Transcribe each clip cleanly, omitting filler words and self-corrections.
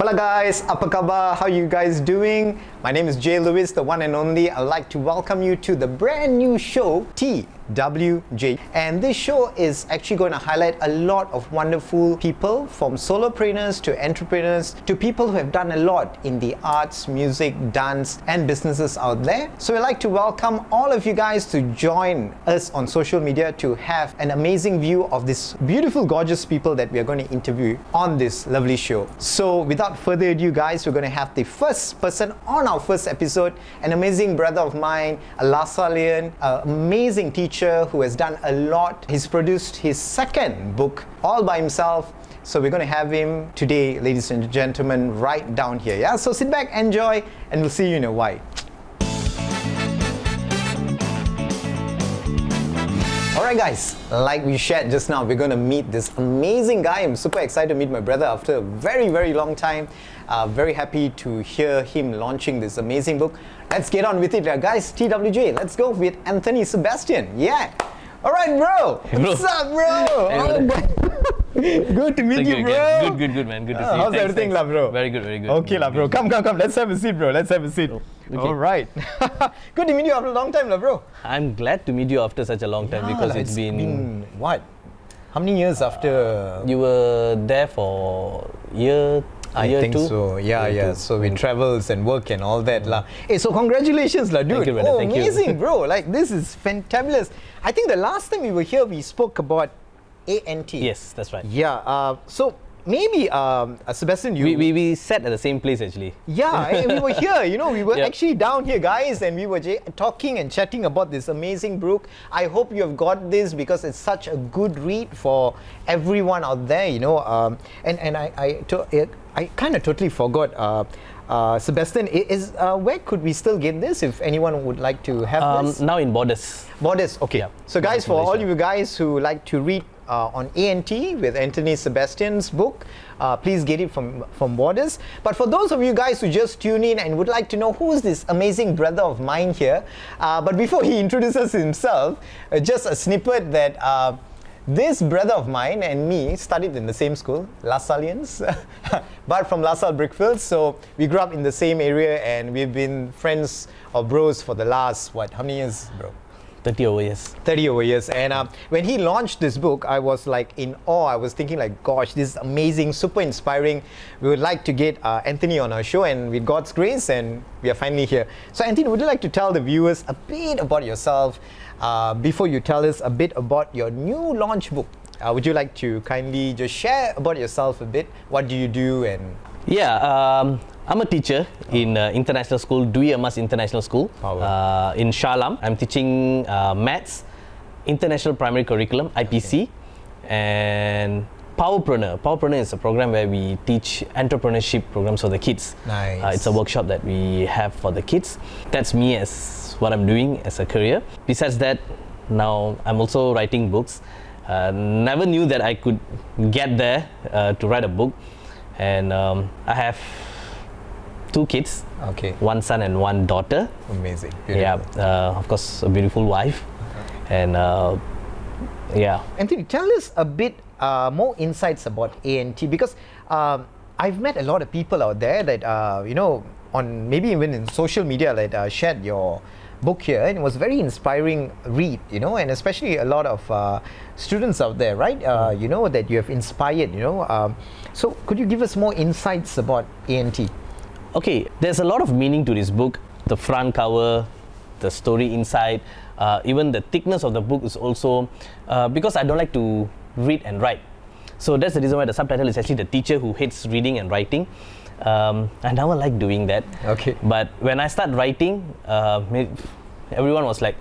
Hola guys, apa khabar? How you guys doing? My name is Jlewis, the one and only. I'd like to welcome you to the brand new show, TWJ. And this show is actually going to highlight a lot of wonderful people, from solopreneurs to entrepreneurs to people who have done a lot in the arts, music, dance and businesses out there. So we'd like to welcome all of you guys to join us on social media to have an amazing view of this beautiful, gorgeous people that we are going to interview on this lovely show. So without further ado guys, we're going to have the first person on our first episode, an amazing brother of mine, a Lasallian, an amazing teacher who has done a lot. He's produced his second book all by himself. So we're going to have him today, ladies and gentlemen, right down here. Yeah, so sit back, enjoy, and we'll see you in a while. Alright guys, like we shared just now, we're going to meet this amazing guy. I'm super excited to meet my brother after a very, very long time. Very happy to hear him launching this amazing book. Let's get on with it guys. TWJ, let's go with Anthony Sabastian. Yeah. Alright bro. Hey, bro. What's up bro? Hey, good to meet you bro. Good man. Good to see you. How's everything lah bro? Very good. Okay lah bro. Come. Let's have a seat bro. Let's have a seat. Okay. Alright. Good to meet you after a long time lah bro. I'm glad to meet you after such a long time because it's been what? How many years after? You were there for year I think two? so. Yeah. So in travels and work and all that lah. Hey, so congratulations lah, dude. Thank you, brother. Thank amazing, you. bro. Like this is fantabulous. I think the last time we were here, we spoke about ANT. Yes, that's right. Yeah. So maybe Sebastian, you. We sat at the same place actually. Yeah, and we were here, we were Yep. actually down here guys, and we were talking and chatting about this amazing book. I hope you have got this because it's such a good read for everyone out there, and I kind of totally forgot, Sebastian, where could we still get this if anyone would like to have this? Now in Borders. Borders, okay. Yeah. So guys, for all Malaysia. you guys who like to read on ANT with Anthony Sabastian's book, please get it from Borders. But for those of you guys who just tune in and would like to know who is this amazing brother of mine here, but before he introduces himself, just a snippet that this brother of mine and me studied in the same school, Lasallians, but from LaSalle Brickfields. So we grew up in the same area and we've been friends or bros for the last, how many years, bro? 30 over years. 30 over years. And when he launched this book, I was like in awe. I was thinking like, gosh, this is amazing, super inspiring. We would like to get Anthony on our show, and with God's grace, and we are finally here. So Anthony, would you like to tell the viewers a bit about yourself before you tell us a bit about your new launch book? Would you like to kindly just share about yourself a bit? What do you do? And Yeah, I'm a teacher in international school, Dwi Emas International School in Shah Alam. I'm teaching maths, international primary curriculum, IPC, and Powerpreneur. Powerpreneur is a program where we teach entrepreneurship programs for the kids. Nice. It's a workshop that we have for the kids. That's me as what I'm doing as a career. Besides that, now I'm also writing books. Never knew that I could get there to write a book. And I have 2 kids, one son and one daughter. Amazing. Beautiful. Yeah, of course, a beautiful wife. And yeah. Anthony, tell us a bit more insights about ANT, because I've met a lot of people out there that, on maybe even in social media that shared your book here, and it was very inspiring read, and especially a lot of students out there, right? That you have inspired, so could you give us more insights about ANT? Okay, there's a lot of meaning to this book. The front cover, the story inside, even the thickness of the book is also because I don't like to read and write. So that's the reason why the subtitle is actually The Teacher Who Hates Reading and Writing. I never like doing that. Okay. But when I start writing, everyone was like,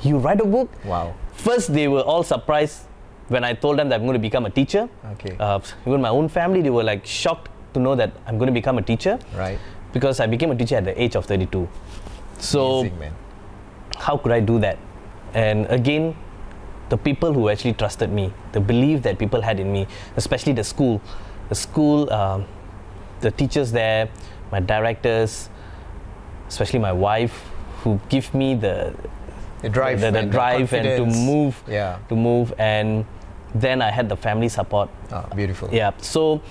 "You write a book?" Wow. First, they were all surprised when I told them that I'm going to become a teacher. Okay. Even my own family, they were like shocked to know that I'm going to become a teacher. Right. Because I became a teacher at the age of 32. So, amazing, man. How could I do that? And again, the people who actually trusted me, the belief that people had in me, especially the school, the teachers there, my directors, especially my wife, who give me the drive and to move, Yeah. to move, and then I had the family support. Oh, beautiful. Yeah, so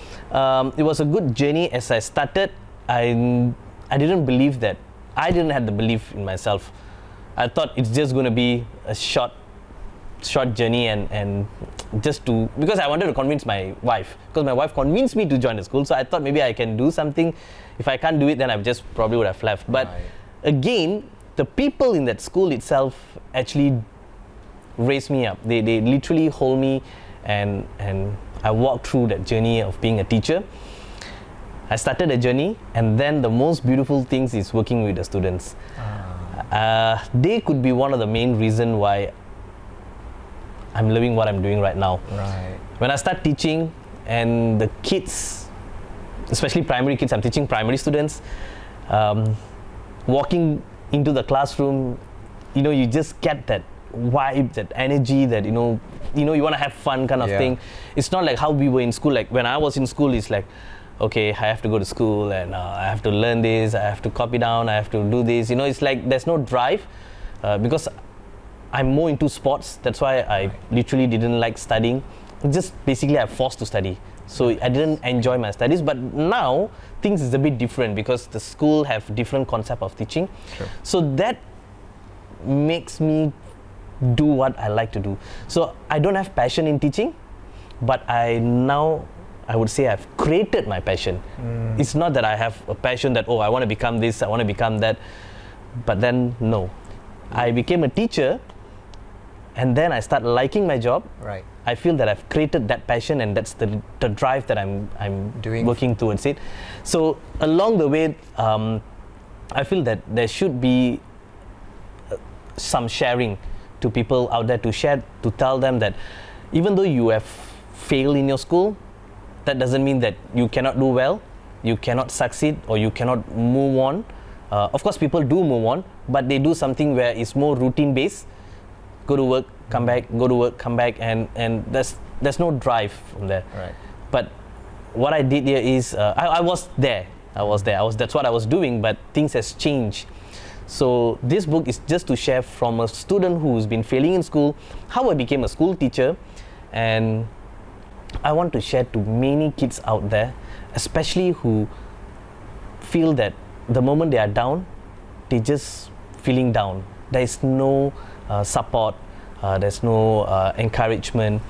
it was a good journey. As I started, I didn't believe that. I didn't have the belief in myself. I thought it's just going to be a short journey, and just to, because I wanted to convince my wife, because my wife convinced me to join the school. So I thought maybe I can do something. If I can't do it, then I just probably would have left. But again, the people in that school itself actually raised me up. They literally hold me, and I walked through that journey of being a teacher. I started a journey, and then the most beautiful things is working with the students. They could be one of the main reason why I'm loving what I'm doing right now. Right. When I start teaching, and the kids, especially primary kids, I'm teaching primary students, walking into the classroom, you just get that vibe, that energy, that you want to have fun kind of thing. It's not like how we were in school. Like when I was in school, it's like, okay, I have to go to school, and I have to learn this, I have to copy down, I have to do this. It's like there's no drive, because I'm more into sports. That's why I literally didn't like studying. Just basically I'm forced to study. So I didn't enjoy my studies. But now things is a bit different, because the school have different concept of teaching. Sure. So that makes me do what I like to do. So I don't have passion in teaching, but I would say I've created my passion. It's not that I have a passion that, I want to become this, I want to become that. But then, no. I became a teacher, and then I start liking my job. Right. I feel that I've created that passion, and that's the drive that I'm working towards it. So along the way, I feel that there should be some sharing to people out there, to tell them that even though you have failed in your school, that doesn't mean that you cannot do well, you cannot succeed, or you cannot move on. Of course, people do move on, but they do something where it's more routine based. Go to work, come back, go to work, come back, and there's no drive from there. Right. But what I did here is, I was there. That's what I was doing, but things has changed. So this book is just to share from a student who's been failing in school, how I became a school teacher, and I want to share to many kids out there, especially who feel that the moment they are down, they just feeling down. There is no support, there's no encouragement.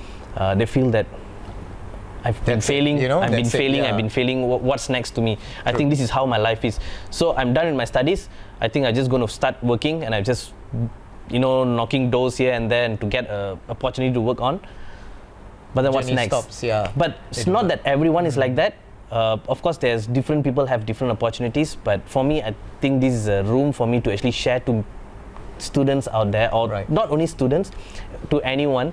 They feel that I've been failing, I've been failing, what's next to me? I think this is how my life is. So I'm done with my studies. I think I'm just going to start working, and I'm just, knocking doors here and there, and to get an opportunity to work on. But then what's next? Stops, but it's not that everyone is like that. Of course, there's different people have different opportunities. But for me, I think this is a room for me to actually share to students out there, or not only students, to anyone.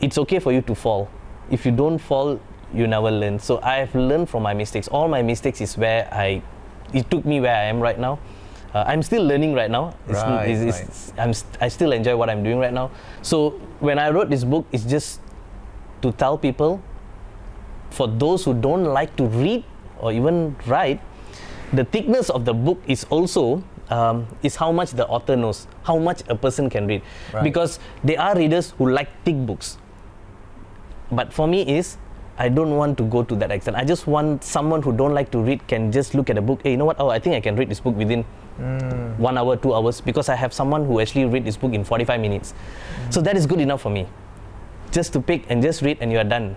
It's okay for you to fall. If you don't fall, you never learn. So I've learned from my mistakes. All my mistakes is where it took me where I am right now. I'm still learning right now. I still enjoy what I'm doing right now. So when I wrote this book, it's just to tell people, for those who don't like to read or even write, the thickness of the book is also is how much the author knows, how much a person can read. Because there are readers who like thick books. But for me I don't want to go to that extent. I just want someone who don't like to read can just look at a book. Hey, you know what? I think I can read this book within 1 hour, 2 hours, because I have someone who actually read this book in 45 minutes. So that is good enough for me. Just to pick and just read, and you are done.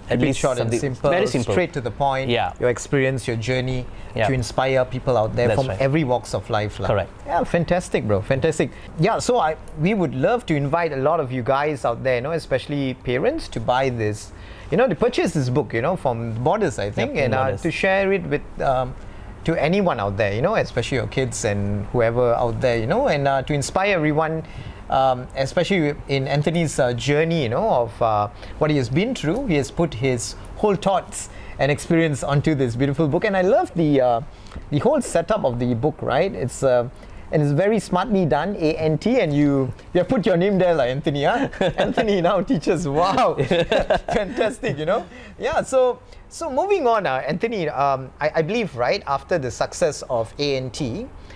At least short and simple, very simple, straight to the point. Your experience, your journey, to inspire people out there from every walks of life. Correct. Yeah, fantastic, bro. Fantastic. Yeah, so we would love to invite a lot of you guys out there, especially parents, to buy this, to purchase this book, from Borders, I think, and to share it with to anyone out there, especially your kids and whoever out there, and to inspire everyone. Especially in Anthony's journey, of what he has been through. He has put his whole thoughts and experience onto this beautiful book, and I love the whole setup of the book. Right, it's and it's very smartly done, ANT, and you have put your name there like Anthony, huh? Anthony now teaches. Wow, fantastic, Yeah, so moving on, Anthony, I believe, right, after the success of ANT,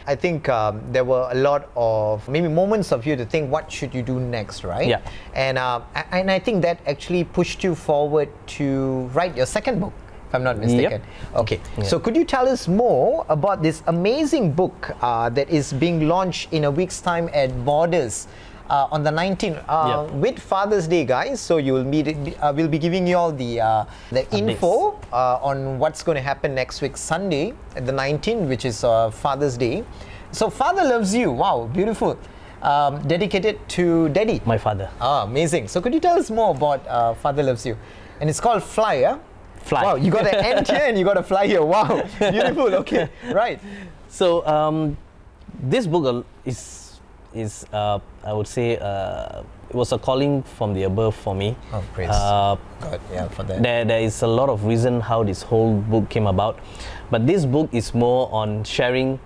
I think there were a lot of maybe moments of you to think, what should you do next, right? Yeah. And I think that actually pushed you forward to write your second book, if I'm not mistaken. Yep. Okay, Yeah. so could you tell us more about this amazing book that is being launched in a week's time at Borders on the 19th with Father's Day, guys. So you will we'll be giving you all the info on what's going to happen next week, Sunday at the 19th, which is Father's Day. So Father Loves You, wow, beautiful. Dedicated to Daddy. My father. Amazing. So could you tell us more about Father Loves You? And it's called Fly, yeah? Fly. Wow, you got an ant here and you got a fly here. Wow, beautiful. Okay, right. So this book is I would say it was a calling from the above for me. Oh, praise God, yeah, for that. There is a lot of reason how this whole book came about, but this book is more on sharing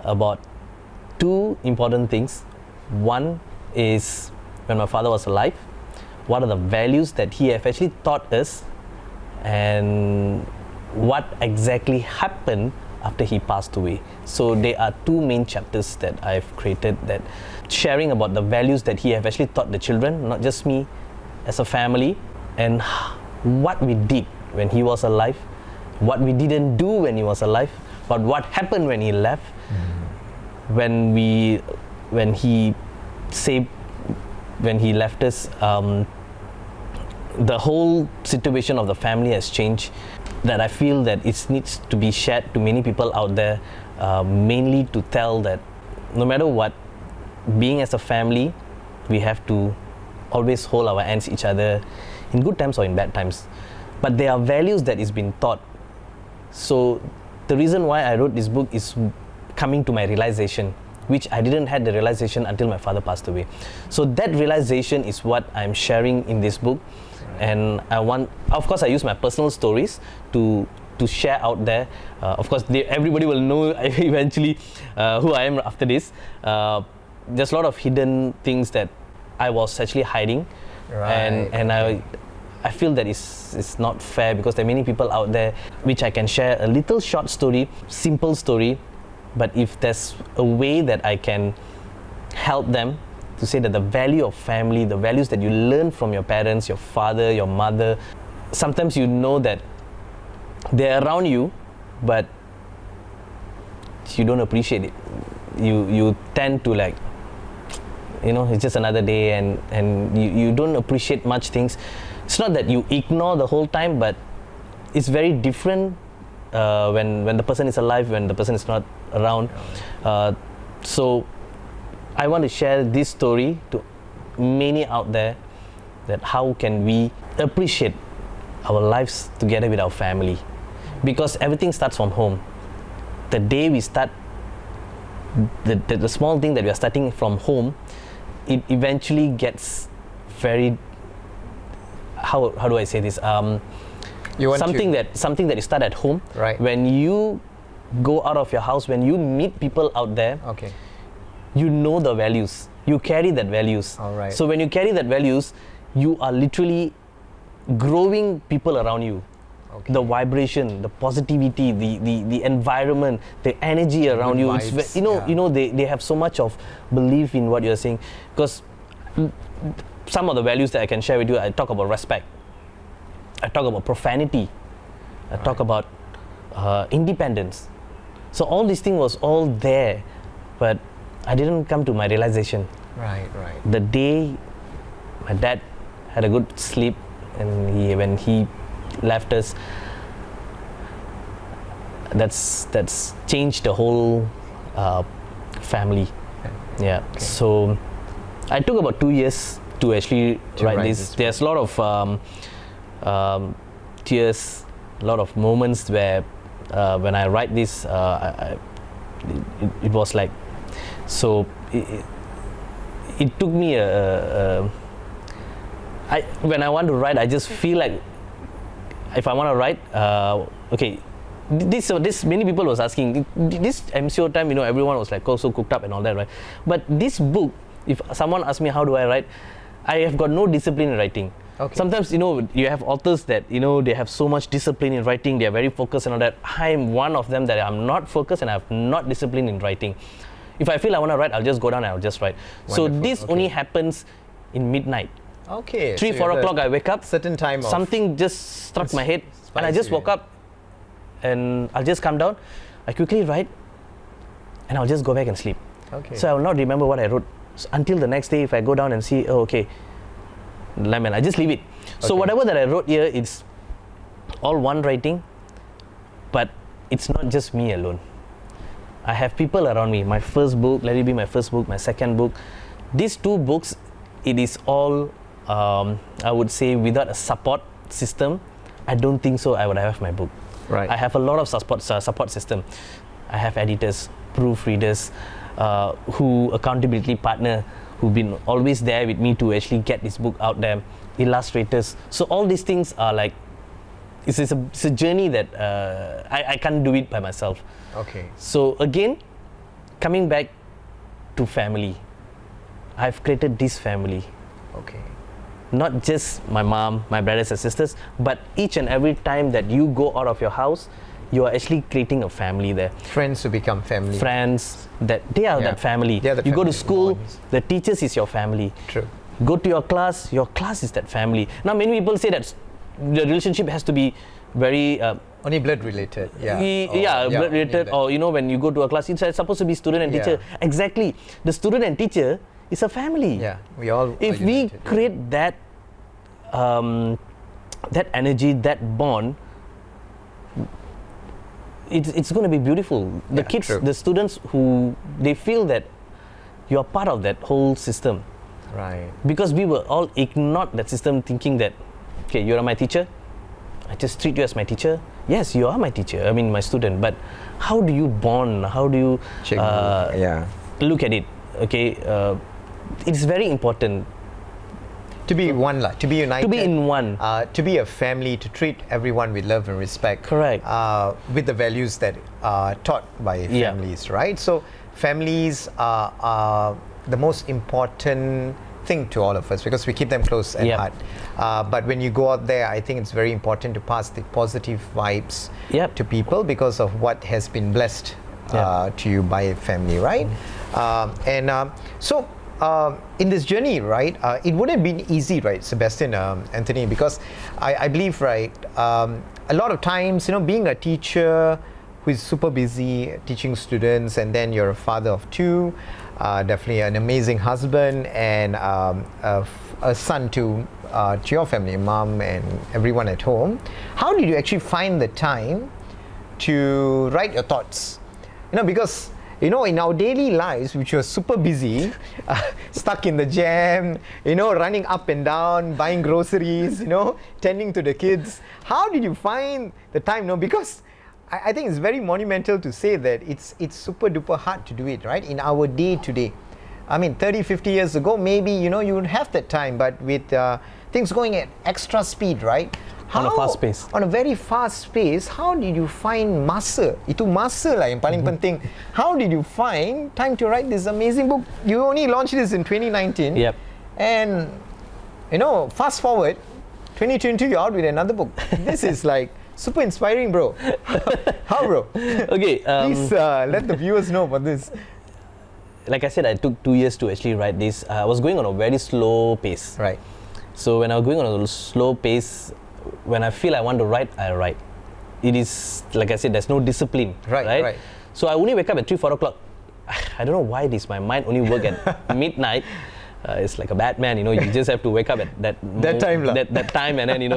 about two important things. One is when my father was alive, what are the values that he have actually taught us, and what exactly happened after he passed away. So there are two main chapters that I've created, that sharing about the values that he have actually taught the children, not just me, as a family, and what we did when he was alive, what we didn't do when he was alive, but what happened when he left, when he left us. The whole situation of the family has changed, that I feel that it needs to be shared to many people out there, mainly to tell that no matter what, being as a family, we have to always hold our hands each other in good times or in bad times. But there are values that is being taught. So the reason why I wrote this book is coming to my realization, which I didn't have the realization until my father passed away. So that realization is what I'm sharing in this book. And of course, I use my personal stories to share out there. Of course, everybody will know eventually who I am after this. There's a lot of hidden things that I was actually hiding, and I feel that it's not fair, because there are many people out there which I can share a little short story, simple story, but if there's a way that I can help them to say that the value of family, the values that you learn from your parents, your father, your mother, sometimes you know that they're around you, but you don't appreciate it. You tend to it's just another day, and you don't appreciate much things. It's not that you ignore the whole time, but it's very different when the person is alive, when the person is not around. So I want to share this story to many out there, that how can we appreciate our lives together with our family, because everything starts from home. The day we start, the small thing that we are starting from home, it eventually gets very, how do I say this, something that you start at home, right? When you go out of your house, when you meet people out there, okay, you know the values, you carry that values. All right. So when you carry that values, you are literally growing people around you. Okay. The vibration, the positivity, the environment, the energy around you. Vibes, It's they have so much of belief in what you're saying. Because some of the values that I can share with you, I talk about respect, I talk about profanity, I talk about independence. So all these things was all there, but I didn't come to my realization. Right. The day my dad had a good sleep, and when he left us, that's changed the whole family. Yeah. Okay. So I took about 2 years to actually write this. There's a lot of tears, a lot of moments where when I write this, it was like, so it took me when I want to write, I just feel like if I want to write, okay, this many people was asking, this MCO time, everyone was like, so cooked up and all that, right? But this book, if someone asks me how do I write, I have got no discipline in writing. Okay. Sometimes, you have authors that, they have so much discipline in writing, they are very focused and all that. I'm one of them that I'm not focused and I'm not disciplined in writing. If I feel I want to write, I'll just go down and I'll just write. Wonderful. So this only happens in midnight. Okay. 3-4 o'clock I wake up. Certain time. Something just struck my head and I just woke up and I'll just come down. I quickly write and I'll just go back and sleep. Okay. So I will not remember what I wrote until the next day if I go down and see, okay, lemon, I just leave it. So whatever that I wrote here, it's all one writing, but it's not just me alone. I have people around me. My first book, let it be my first book, my second book. These 2 books, it is all, I would say, without a support system, I don't think so I would have my book. Right. I have a lot of support system. I have editors, proofreaders, accountability partner, who've been always there with me to actually get this book out there, illustrators. So all these things are like, it's a journey that I can't do it by myself. Okay. So again, coming back to family, I've created this family. Okay. Not just my mom, my brothers and sisters, but each and every time that you go out of your house, you are actually creating a family there. Friends who become family. Friends, that they are that family. They are the you go to family school, bonds. the teachers is your family. True. Go to your class is that family. Now many people say that the relationship has to be very only blood related. blood related, or when you go to a class, it's supposed to be student and teacher. Exactly. The student and teacher is a family. Yeah, we all if are we united, create that that energy, that bond, it's going to be beautiful. The kids, true. the students who they feel that you are part of that whole system. Right. Because we were all ignored that system, thinking that, okay, you are my teacher, I just treat you as my teacher. Yes, you are my teacher, I mean my student, but how do you bond? How do you look at it? Okay, it's very important. To be one, to be united. To be in one. To be a family, to treat everyone with love and respect. Correct. With the values that are taught by families, right? So families are the most important thing to all of us because we keep them close at heart. But when you go out there, I think it's very important to pass the positive vibes to people because of what has been blessed to you by a family, right? So in this journey, right, it wouldn't have been easy, right, Sebastian, Anthony, because I believe, right, a lot of times, being a teacher who is super busy teaching students, and then you're a father of 2, definitely an amazing husband, and a son to your family, mom and everyone at home. How did you actually find the time to write your thoughts? Because in our daily lives, which was super busy, stuck in the jam, running up and down, buying groceries, tending to the kids. How did you find the time? Because I think it's very monumental to say that it's super duper hard to do it, right? In our day to day. I mean, 30, 50 years ago, maybe, you would have that time, but with things going at extra speed, right? On a fast pace. On a very fast pace, how did you find masa? Itu masa lah yang paling penting. How did you find time to write this amazing book? You only launched this in 2019. Yep. And, fast forward, 2022, you're out with another book. This is like super inspiring, bro. How, bro? Okay. Please let the viewers know about this. Like I said, I took 2 years to actually write this. I was going on a very slow pace. Right. So when I was going on a slow pace, when I feel I want to write, I write. It is, like I said, there's no discipline. Right. So I only wake up at 3-4 o'clock. I don't know why this, my mind only work at midnight. It's like a Batman, you just have to wake up at that time, and then,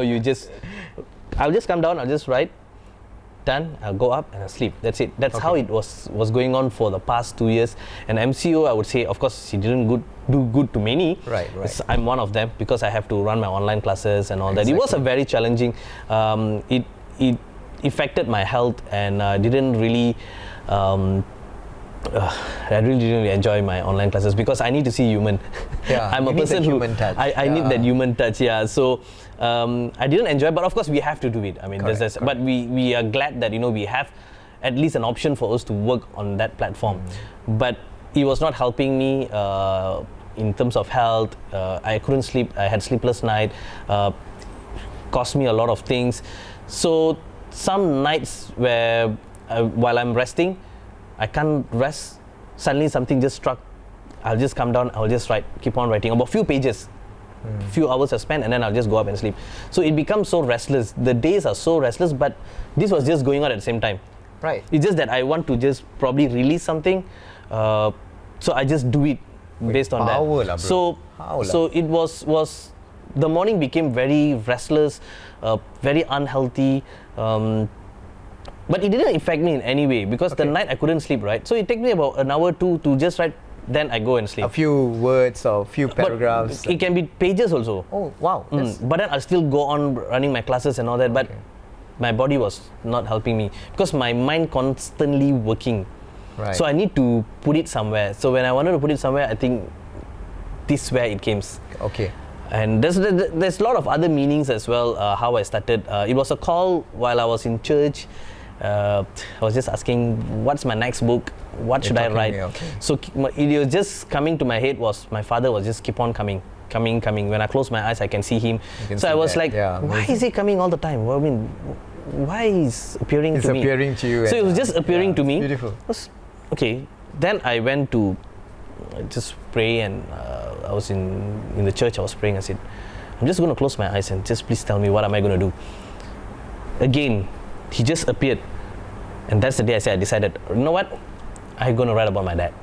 I'll just come down, I'll just write, done, I'll go up and I'll sleep. That's it. That's how it was going on for the past 2 years. And MCO, I would say, of course, he didn't do good to many. Right. I'm one of them because I have to run my online classes and all that. It was a very challenging. It affected my health, and didn't really. I really didn't enjoy my online classes because I need to see human. Yeah, I'm a person who human touch. I need that human touch. Yeah. So I didn't enjoy, but of course we have to do it. I mean, but we are glad that we have at least an option for us to work on that platform. But it was not helping me in terms of health. I couldn't sleep. I had sleepless night. Cost me a lot of things. So some nights where while I'm resting, I can't rest. Suddenly something just struck. I'll just come down. I'll just keep on writing about few pages. Few hours I spent, and then I'll just go up and sleep. So it becomes so restless. The days are so restless, but this was just going on at the same time. Right. It's just that I want to just probably release something, so I just do it based on that. So it was the morning became very restless, very unhealthy, but it didn't affect me in any way because the night I couldn't sleep. Right. So it took me about an hour or two to just write. Then I go and sleep. A few words or a few paragraphs. But it can be pages also. Oh, wow. But then I'll still go on running my classes and all that. But my body was not helping me because my mind constantly working. Right. So I need to put it somewhere. So when I wanted to put it somewhere, I think this is where it came. Okay. And there's a lot of other meanings as well. How I started. It was a call while I was in church. I was just asking, what's my next book? What should I write? So it was just coming to my head was my father was just keep on coming. When I close my eyes, I can see him. So I was like, why is he coming all the time? Well, I mean, why is appearing to me? It's appearing to you. So it was just appearing to me. Beautiful. Okay. Then I went to just pray, and I was in the church. I was praying. I said, I'm just going to close my eyes and just please tell me what am I going to do. Again, he just appeared, and that's the day I decided, you know what? I'm going to write about my dad.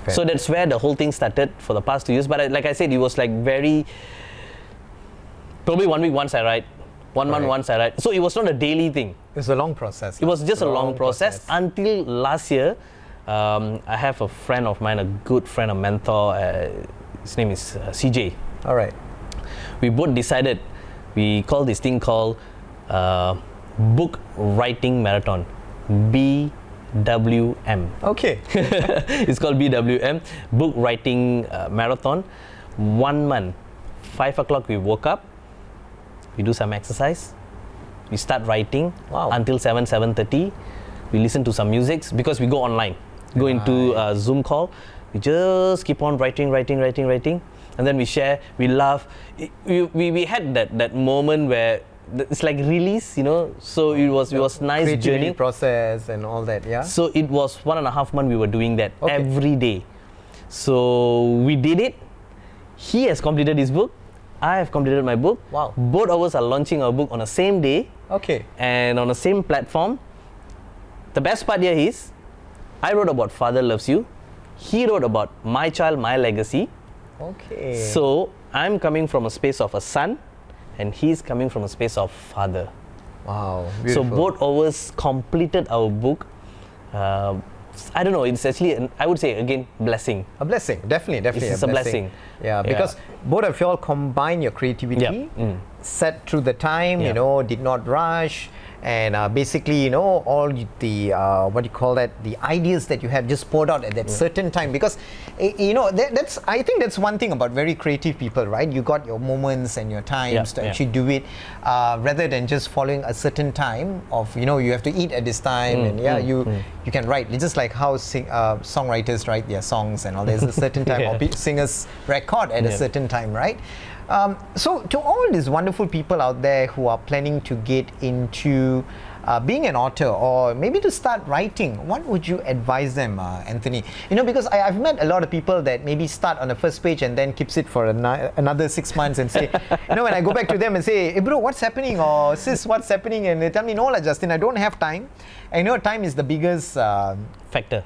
Fair. So that's where the whole thing started for the past 2 years. But like I said, it was like probably 1 week once I write, 1 month once I write. So it was not a daily thing. It was a long process. It was just a long process until last year. I have a friend of mine, a good friend, a mentor. His name is CJ. All right. We both decided, we call this thing called Book Writing Marathon. BWM. Okay. It's called BWM, Book Writing Marathon. 1 month, 5 o'clock we woke up, we do some exercise, we start writing until 7:30. We listen to some music because we go online, go into a Zoom call. We just keep on writing, and then we share, we laugh. We had that moment where it's like release, so it was nice journey process and all that. So it was 1.5 months we were doing that every day. So we did it. He has completed his book, I have completed my book. Both of us are launching our book on the same day and on the same platform. The best part here is I wrote about Father Loves You, he wrote about My Child, My Legacy. So I'm coming from a space of a son, and he's coming from a space of father. Wow, so beautiful. Both of us completed our book. I don't know, it's actually, I would say again, blessing. A blessing, definitely. It's a blessing. Yeah, because both of you all combine your creativity, set through the time, did not rush, and basically, all the what do you call that? The ideas that you had just poured out at that certain time. Because that's I think that's one thing about very creative people, right? You got your moments and your times to actually do it, rather than just following a certain time of you have to eat at this time, and you can write. It's just like how songwriters write their songs and all. There's a certain time, or singers record at a certain time, right? So to all these wonderful people out there who are planning to get into being an author or maybe to start writing, what would you advise them, Anthony? Because I've met a lot of people that maybe start on the first page and then keeps it for another 6 months and say, when I go back to them and say, hey bro, what's happening? Or sis, what's happening? And they tell me, no Justin, I don't have time. And time is the biggest factor,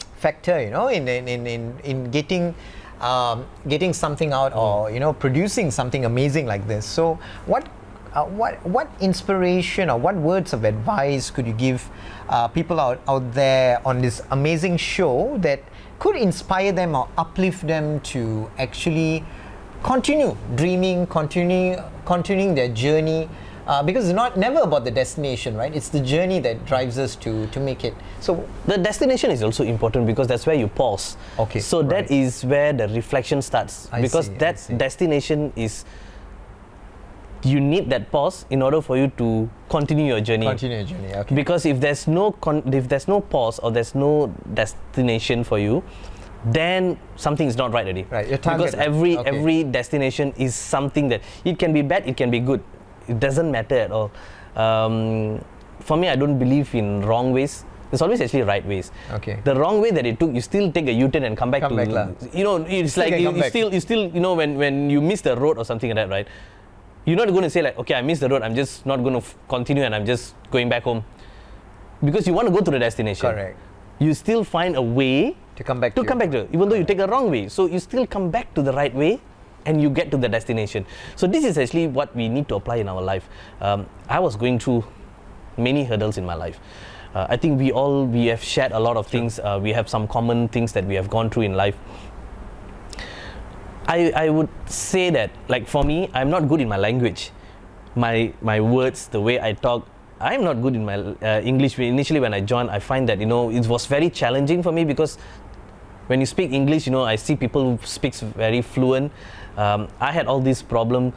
in getting something out or producing something amazing like this. So what inspiration or what words of advice could you give people out there on this amazing show that could inspire them or uplift them to actually continue dreaming, continuing their journey? Because it's never about the destination, right? It's the journey that drives us to make it. So the destination is also important because that's where you pause. So that is where the reflection starts. Because that destination is you need that pause in order for you to continue your journey. Okay. Because if there's no pause or there's no destination for you, then something is not right already. Right, your target. Because every destination is something that it can be bad, it can be good. It doesn't matter at all. For me, I don't believe in wrong ways. There's always actually right ways. Okay. The wrong way that it took, you still take a U-turn and come back. You know, it's Still like can you still, you know, when you miss the road or something like that, right? You're not going to say like, okay, I missed the road, I'm just not going to continue and I'm just going back home. Because you want to go to the destination. Correct. You still find a way to come back to it, even though you take the wrong way. So you still come back to the right way and you get to the destination. So this is actually what we need to apply in our life. I was going through many hurdles in my life. I think we have shared a lot of things. We have some common things that we have gone through in life. I would say that, like for me, I'm not good in my language. My words, the way I talk, I'm not good in my English. Initially when I joined, I find that, you know, it was very challenging for me because when you speak English, you know, I see people who speak very fluent. I had all this problem,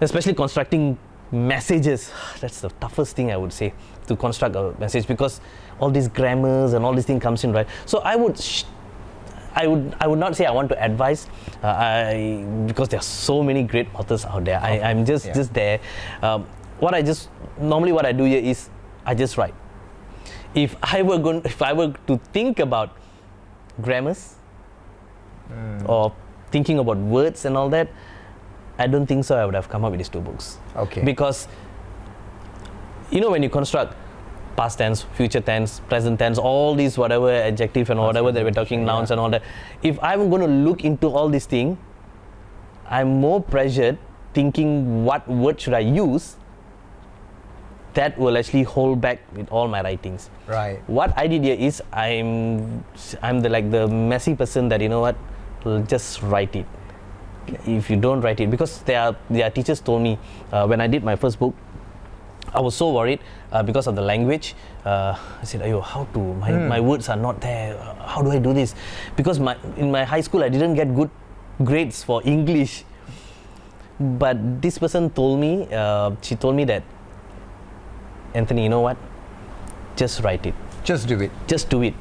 especially constructing messages. That's the toughest thing I would say, to construct a message, because all these grammars and all these things comes in, right? So I would not say I want to advise, because there are so many great authors out there. I'm just there. What I do here is I just write. If I were to think about grammars or thinking about words and all that, I don't think so I would have come up with these two books. Okay. Because, you know, when you construct past tense, future tense, present tense, all these whatever adjective and whatever that we're talking, nouns and all that, if I'm going to look into all these things, I'm more pressured thinking what word should I use that will actually hold back with all my writings. Right. What I did here is I'm the messy person that, you know what, just write it. Okay. If you don't write it, because their teachers told me when I did my first book, I was so worried because of the language. I said, "Ayo, how to? My words are not there. How do I do this?" Because in my high school, I didn't get good grades for English. But this person told me, she told me that, Anthony, you know what? Just write it. Just do it. Just do it.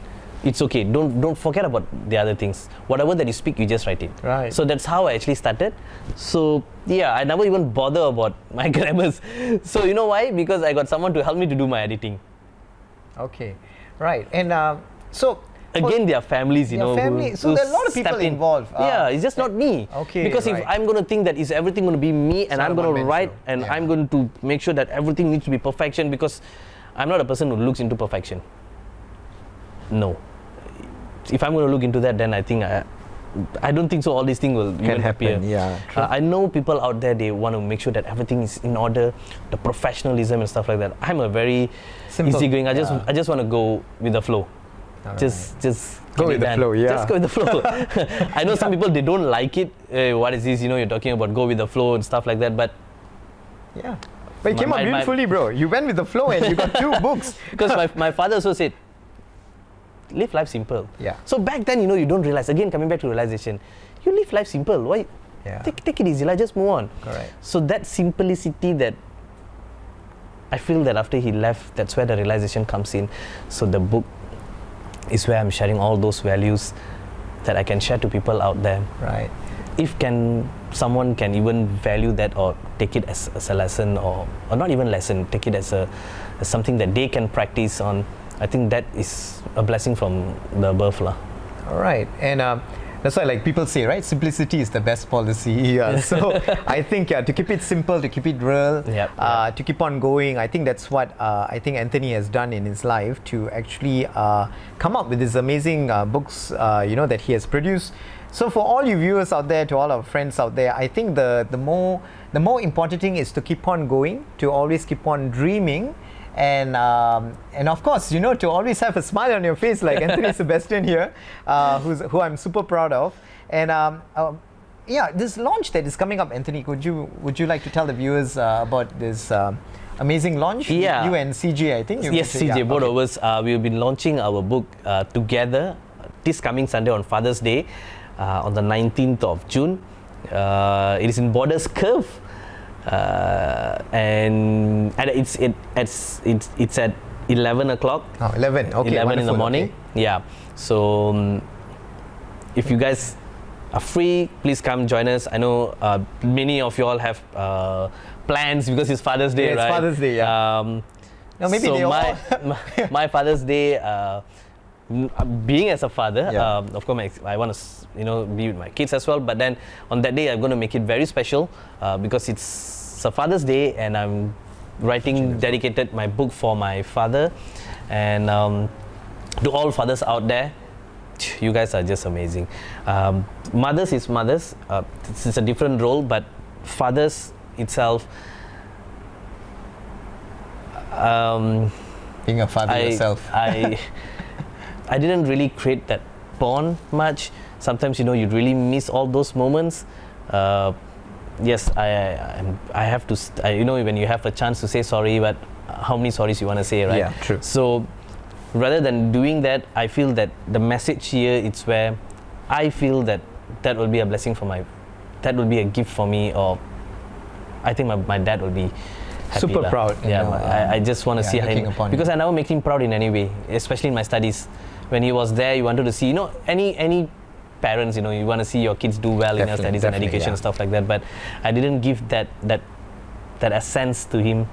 It's okay. Don't forget about the other things. Whatever that you speak, you just write it. Right. So that's how I actually started. So yeah, I never even bother about my grammars. So you know why? Because I got someone to help me to do my editing. Okay. Right. And so again, there are families, you know. Family. So there are a lot of people involved. Yeah, it's just not me. Okay. Because if I'm going to think that is everything going to be me and I'm going to write and I'm going to make sure that everything needs to be perfection, because I'm not a person who looks into perfection. No. If I'm going to look into that, then I think I don't think so all these things will even appear. Yeah. I know people out there, they want to make sure that everything is in order, the professionalism and stuff like that. I'm a very easygoing. I just want to go with the flow. Just go with the flow. Yeah. Just go with the flow. I know some people, they don't like it. What is this? You know, you're talking about go with the flow and stuff like that. But yeah. But it came out beautifully, bro. You went with the flow and you got 2 books. Because my father also said, live life simple. Yeah. So back then, you know, you don't realize. Again, coming back to realization, you live life simple. Why? Yeah. Take it easy. Like, just move on. Correct. So that simplicity, that I feel that after he left, that's where the realization comes in. So the book is where I'm sharing all those values that I can share to people out there. Right. If someone can even value that or take it as a lesson, or not even lesson, take it as something that they can practice on, I think that is a blessing from the above lah. All right. And that's why, like people say, right, simplicity is the best policy. Yeah. So I think to keep it simple, to keep it real, to keep on going, I think that's what I think Anthony has done in his life, to actually come up with these amazing books, you know, that he has produced. So for all you viewers out there, to all our friends out there, I think the more important thing is to keep on going, to always keep on dreaming. And of course, you know, to always have a smile on your face, like Anthony Sabastian here, who I'm super proud of. And yeah, this launch that is coming up, Anthony, would you like to tell the viewers about this amazing launch? Yeah. You and CJ, I think. Yes, CJ, both of us. We've been launching our book together this coming Sunday on Father's Day, on the 19th of June. It is in Borders Curve. and it's at 11 o'clock. Oh, 11. Okay, 11 in the morning. Okay. Yeah. So if you guys are free, please come join us. I know many of you all have plans because it's Father's Day, Yeah, it's right? Father's Day, yeah. No, maybe so they my Father's Day, being as a father, Yeah. of course, I want to be with my kids as well. But then on that day, I'm going to make it very special because it's a Father's Day, and I'm dedicated my book for my father, and to all fathers out there, you guys are just amazing. Mothers is mothers. It's a different role, but fathers itself. Being a father yourself. I didn't really create that bond much. Sometimes you really miss all those moments. Yes, I have to. When you have a chance to say sorry, but how many sorries you want to say, right? Yeah, true. So rather than doing that, I feel that the message here, it's where I feel that will be a blessing that will be a gift for me, or I think my dad will be happy. Super proud. Yeah, I just want to see him, because I never make him proud in any way, especially in my studies. When he was there, you wanted to see, any parents, you want to see your kids do well in their studies and education, stuff like that. But I didn't give that essence to him.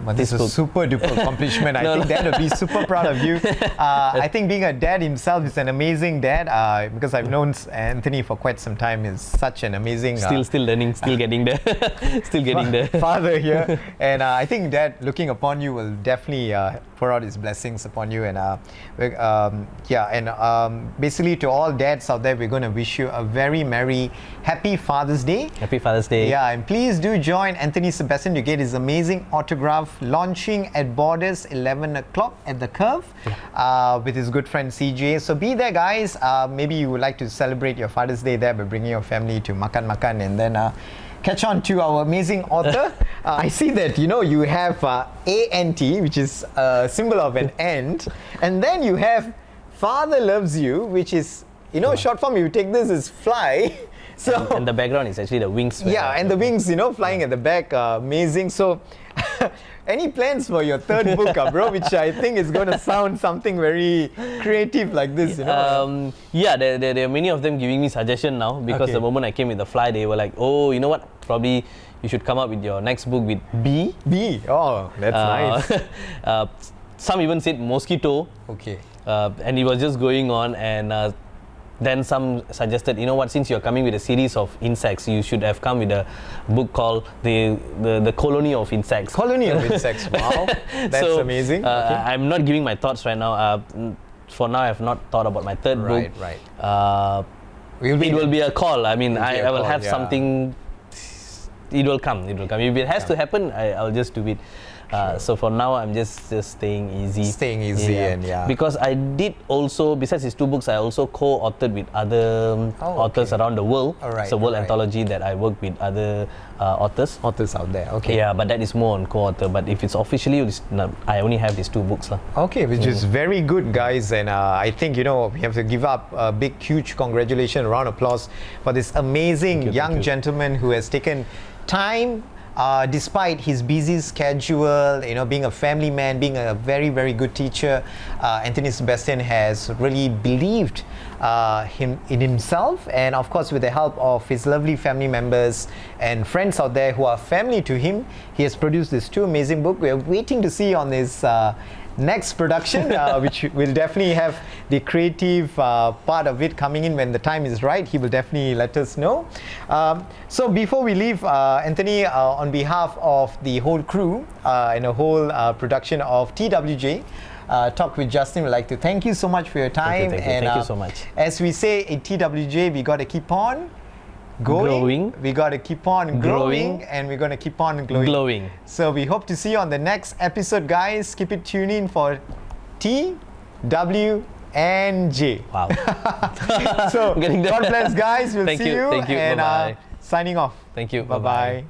But this is a super duper accomplishment. I think Dad will be super proud of you. I think being a dad himself is an amazing dad, because I've known Anthony for quite some time. Is such an amazing still learning, still getting there, still getting there. Father here, and I think Dad, looking upon you, will definitely pour out his blessings upon you. And basically to all dads out there, we're going to wish you a very merry, happy Father's Day. Happy Father's Day. Yeah, and please do join Anthony Sabastian to get his amazing autograph, launching at Borders 11 o'clock at the Curve, with his good friend CJ. So be there, guys. Maybe you would like to celebrate your Father's Day there by bringing your family to Makan Makan, and then catch on to our amazing author. I see that you have ANT, which is a symbol of an ant, and then you have Father Loves You, which is short form. You take this as fly. So and the background is actually the wings. Yeah, and the wings, flying at the back, amazing. So, any plans for your third book, bro? Which I think is going to sound something very creative like this, Yeah, there are many of them giving me suggestion now, because the moment I came with the fly, they were like, oh, you know what? Probably you should come up with your next book with bee. Bee. Oh, that's nice. Some even said mosquito. Okay. And it was just going on, and then some suggested, since you're coming with a series of insects, you should have come with a book called the Colony of Insects. Colony of Insects. Wow, that's amazing. I'm not giving my thoughts right now. For now, I have not thought about my third book. Right. It will be a call. I will have something. It will come. If it has to happen, I'll just do it. So for now, I'm just staying easy. Because I did also, besides these two books, I also co-authored with other authors around the world. It's a world anthology that I work with other authors. Authors out there, okay. Yeah, but that is more on co-author. But if it's officially, I only have these two books. Okay, which is very good, guys. And I think, we have to give up a big, huge congratulations, round of applause for this amazing young gentleman who has taken time, despite his busy schedule, being a family man, being a very, very good teacher. Anthony Sabastian has really believed in himself, and of course with the help of his lovely family members and friends out there who are family to him, he has produced these two amazing books. We are waiting to see on his next production, which will definitely have the creative part of it coming in when the time is right. He will definitely let us know. So before we leave, Anthony, on behalf of the whole crew and the whole production of TWJ, Talk with Justin, we'd like to thank you so much for your time. Thank you so much. As we say in TWJ, we got to keep on growing. We got to keep on growing, and we're going to keep on glowing. So we hope to see you on the next episode, guys. Keep it tuned in for TWJ. Wow. So God bless, guys. We'll see you. Thank you. And Bye-bye. signing off. Thank you. Bye-bye.